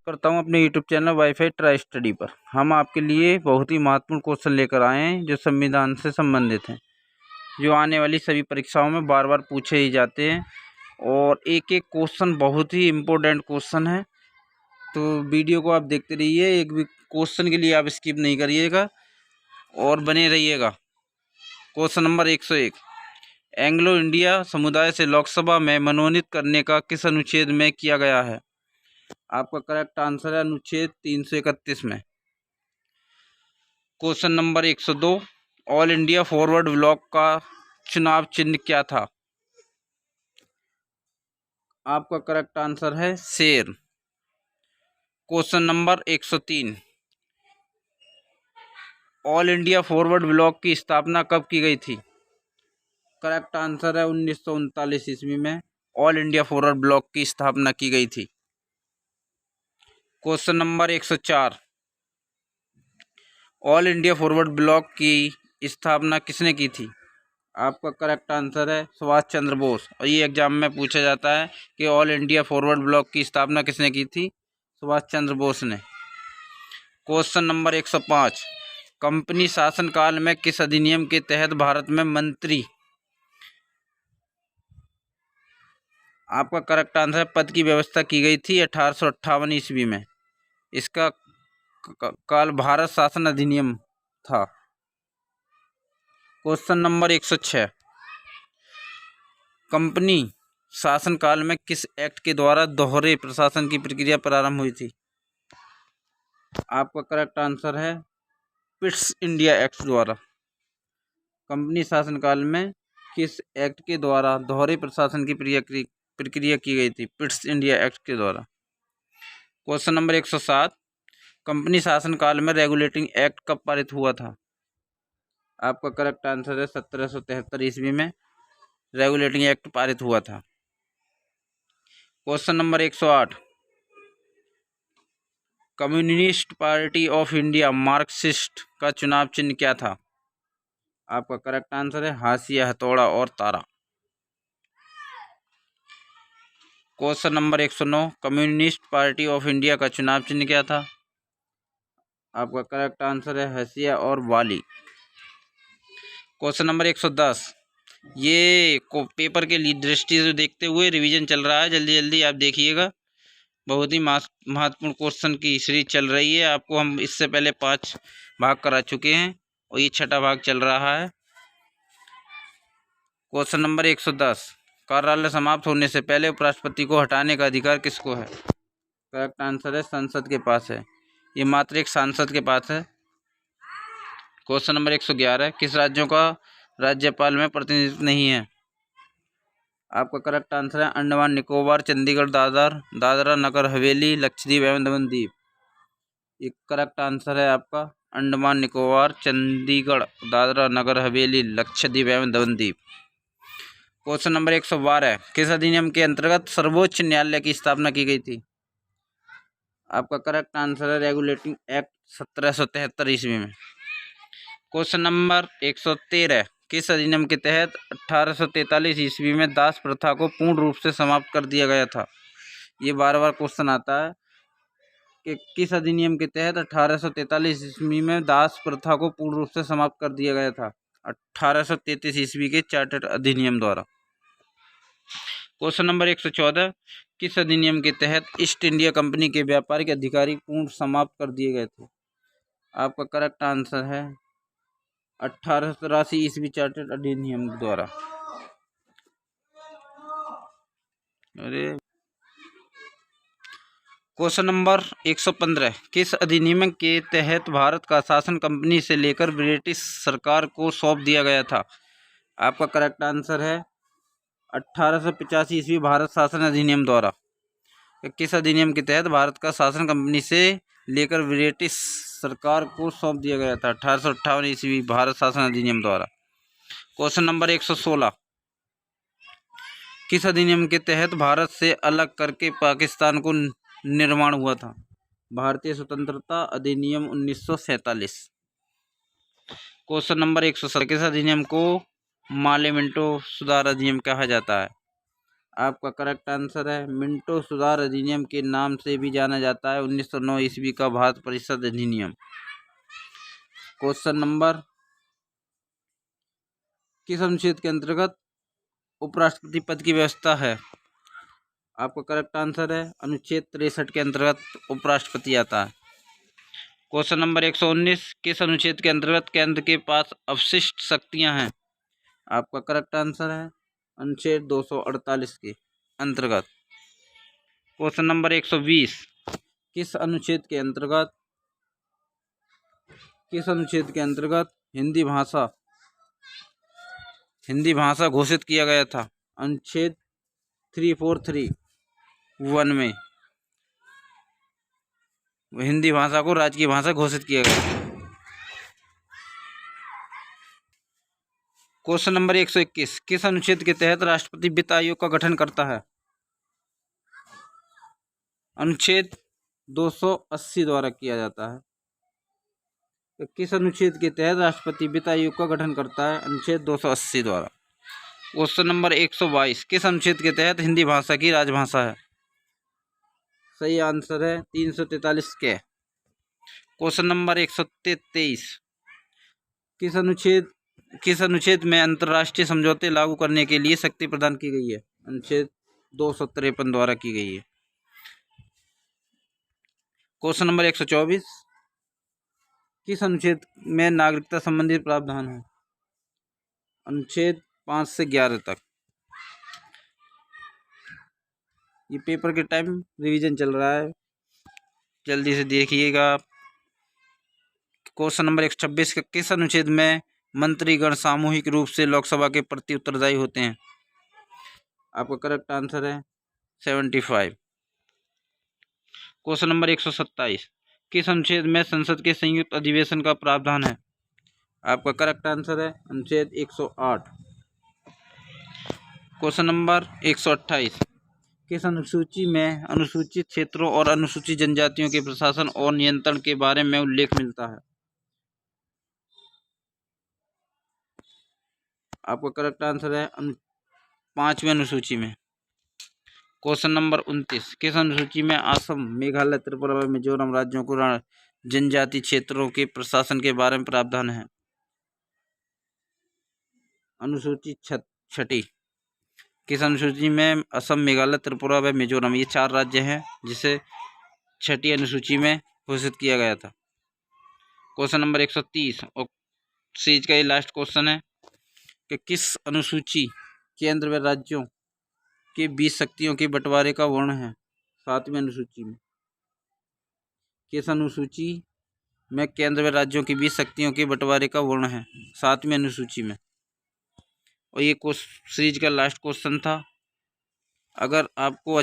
करता हूं अपने YouTube channel wifi try study पर। हम आपके लिए बहुत ही महत्वपूर्ण क्वेश्चन लेकर आए हैं जो संविधान से संबंधित हैं, जो आने वाली सभी परीक्षाओं में बार बार पूछे ही जाते हैं और एक एक क्वेश्चन बहुत ही इम्पोर्टेंट क्वेश्चन है। तो वीडियो को आप देखते रहिए, एक भी क्वेश्चन के लिए आप स्किप नहीं करिएगा और बने रहिएगा। क्वेश्चन नंबर 101, एंग्लो इंडिया समुदाय से लोकसभा में मनोनीत करने का किस अनुच्छेद में किया गया है? आपका करेक्ट आंसर है अनुच्छेद 331 में। Question number 102, all India forward block का चुनाव चिन्ह क्या था? आपका करेक्ट आंसर है शेर। Question number 103, all India forward block की स्थापना कब की गई थी? करेक्ट आंसर है 1939 ईस्वी में ऑल इंडिया फॉरवर्ड ब्लॉक की स्थापना की गई थी। Question number 104, all India forward block की स्थापना किसने की थी? आपका करेक्ट आंसर है सुभाष चंद्र बोस। और ये एग्जाम में पूछा जाता है कि ऑल इंडिया फॉरवर्ड ब्लॉक की स्थापना किसने की थी? सुभाष चंद्र बोस ने। क्वेश्चन नंबर 105, कंपनी शासनकाल में किस अधिनियम के तहत भारत में मंत्री? आपका करेक्ट आंसर है पद की व्यवस्था की गई थी 1858 ईस्वी में। इसका काल भारत शासन अधिनियम था। क्वेश्चन नंबर 106, कंपनी शासनकाल में किस एक्ट के द्वारा दोहरे प्रशासन की प्रक्रिया प्रारंभ हुई थी? आपका करेक्ट आंसर है पिट्स इंडिया एक्ट द्वारा। कंपनी शासनकाल में किस एक्ट के द्वारा दोहरे प्रशासन की प्रक्रिया की गई थी? पिट्स इंडिया एक्ट के द्वारा। क्वेश्चन नंबर 107, कंपनी शासनकाल में रेगुलेटिंग एक्ट कब पारित हुआ था? आपका करेक्ट आंसर है 1773 ईस्वी में रेगुलेटिंग एक्ट पारित हुआ था। Question number 108, communist party of India Marxist का चुनाव चिन्ह क्या था? आपका करेक्ट आंसर है हाशिया, हथौड़ा और तारा। Question number 109, communist party of India का चुनाव चिन्ह क्या था? आपका करेक्ट आंसर है हाशिया और वाली। क्वेश्चन नंबर 110, ये पेपर के लिए दृष्टि से देखते हुए रिवीजन चल रहा है, जल्दी जल्दी आप देखिएगा। बहुत ही महत्वपूर्ण क्वेश्चन की सीरीज चल रही है। आपको हम इससे पहले 5 भाग करा चुके हैं और ये 6ठा भाग चल रहा है। क्वेश्चन नंबर 110, कार्यालय समाप्त होने से पहले उपराष्ट्रपति को हटाने का अधिकार किसको है? करेक्ट आंसर है संसद के पास है, ये मात्र एक सांसद के पास है। क्वेश्चन नंबर 111, किस राज्यों का राज्यपाल में प्रतिनिधित्व नहीं है? आपका करेक्ट आंसर है अंडमान निकोबार, चंडीगढ़, दादरा नगर हवेली, लक्षद्वीप एवं दमन द्वीप। ये करेक्ट आंसर है आपका अंडमान निकोबार, चंडीगढ़, दादरा नगर हवेली, लक्षद्वीप एवं दमन द्वीप। क्वेश्चन नंबर 112, किस अधिनियम के अंतर्गत सर्वोच्च न्यायालय की स्थापना की गई थी? आपका करेक्ट आंसर है रेगुलेटिंग एक्ट 1773 ईस्वी में। क्वेश्चन नंबर 113, किस अधिनियम के तहत 1843 ईस्वी में दास प्रथा को पूर्ण रूप से समाप्त कर दिया गया था? ये बार बार क्वेश्चन आता है कि किस अधिनियम के तहत 1843 ईस्वी में दास प्रथा को पूर्ण रूप से समाप्त कर दिया गया था? 1833 ईस्वी के चार्टर अधिनियम द्वारा। क्वेश्चन नंबर 114, किस अधिनियम के तहत ईस्ट इंडिया कंपनी के व्यापारिक अधिकारी पूर्ण समाप्त कर दिए गए थे? आपका करेक्ट आंसर है 1883 ईस्वी चार्टर अधिनियम द्वारा। क्वेश्चन नंबर 115, किस अधिनियम के तहत भारत का शासन कंपनी से लेकर ब्रिटिश सरकार को सौंप दिया गया था? आपका करेक्ट आंसर है 1885 ईस्वी भारत शासन अधिनियम द्वारा। किस अधिनियम के तहत भारत का शासन कंपनी से लेकर ब्रिटिश सरकार को सौंप दिया गया था? 1858 ईस्वी भारत शासन अधिनियम द्वारा। क्वेश्चन नंबर 116, किस अधिनियम के तहत भारत से अलग करके पाकिस्तान को निर्माण हुआ था? भारतीय स्वतंत्रता अधिनियम 1947। क्वेश्चन नंबर 117, किस अधिनियम को माले मिंटो सुधार अधिनियम कहा जाता है? आपका करेक्ट आंसर है मिंटो सुधार अधिनियम के नाम से भी जाना जाता है 1909 ईस्वी का भारत परिषद अधिनियम। क्वेश्चन नंबर, किस अनुच्छेद के अंतर्गत उपराष्ट्रपति पद की व्यवस्था है? आपका करेक्ट आंसर है अनुच्छेद 63 के अंतर्गत उपराष्ट्रपति आता है। क्वेश्चन नंबर 119, किस अनुच्छेद के अंतर्गत केंद्र के पास अवशिष्ट शक्तियां हैं? आपका करेक्ट आंसर है अनुच्छेद 248 के अंतर्गत। क्वेश्चन नंबर 120, किस अनुच्छेद के अंतर्गत हिंदी भाषा घोषित किया गया था? अनुच्छेद 3431 में हिंदी भाषा को राजकीय भाषा घोषित किया गया। क्वेश्चन नंबर 121, किस अनुच्छेद के तहत राष्ट्रपति वित्त आयोग का गठन करता है? अनुच्छेद 280 द्वारा किया जाता है। तो किस अनुच्छेद के तहत राष्ट्रपति वित्त आयोग का गठन करता है? अनुच्छेद 280 द्वारा। क्वेश्चन नंबर 122, किस अनुच्छेद के तहत हिंदी भाषा की राजभाषा है? सही आंसर है 343 के। क्वेश्चन नंबर 123, किस अनुच्छेद में अंतर्राष्ट्रीय समझौते लागू करने के लिए शक्ति प्रदान की गई है? अनुच्छेद 253 द्वारा की गई है। क्वेश्चन नंबर 124, किस अनुच्छेद में नागरिकता संबंधी प्रावधान है? अनुच्छेद 5 से 11 तक। ये पेपर के टाइम रिवीजन चल रहा है, जल्दी से देखिएगा। क्वेश्चन नंबर 126, किस अनुच्छेद में मंत्रीगण सामूहिक रूप से लोकसभा के प्रति उत्तरदायी होते हैं? आपका करेक्ट आंसर है 75। क्वेश्चन नंबर 127, किस अनुच्छेद में संसद के संयुक्त अधिवेशन का प्रावधान है? आपका करेक्ट आंसर है अनुच्छेद 108। क्वेश्चन नंबर 128, किस अनुसूची में अनुसूचित क्षेत्रों और अनुसूचित जनजातियों के प्रशासन और नियंत्रण के बारे में उल्लेख मिलता है? आपका करेक्ट आंसर है 5वीं अनुसूची में। क्वेश्चन नंबर 29, किस अनुसूची में असम, मेघालय, त्रिपुरा व मिजोरम राज्यों को जनजाति क्षेत्रों के प्रशासन के बारे में प्रावधान है? अनुसूची 6। किस अनुसूची में असम, मेघालय, त्रिपुरा व मिजोरम, ये 4 राज्य हैं जिसे 6ठी अनुसूची में घोषित किया गया था। क्वेश्चन नंबर 130 और सीरीज का ये लास्ट क्वेश्चन है कि किस अनुसूची केंद्र व राज्यों के बीच शक्तियों के बंटवारे का वर्णन है? 7वीं अनुसूची में। किस अनुसूची में केंद्र व राज्यों के बीच शक्तियों के बंटवारे का वर्णन है? 7वीं अनुसूची में। और ये सीरीज का लास्ट क्वेश्चन था। अगर आपको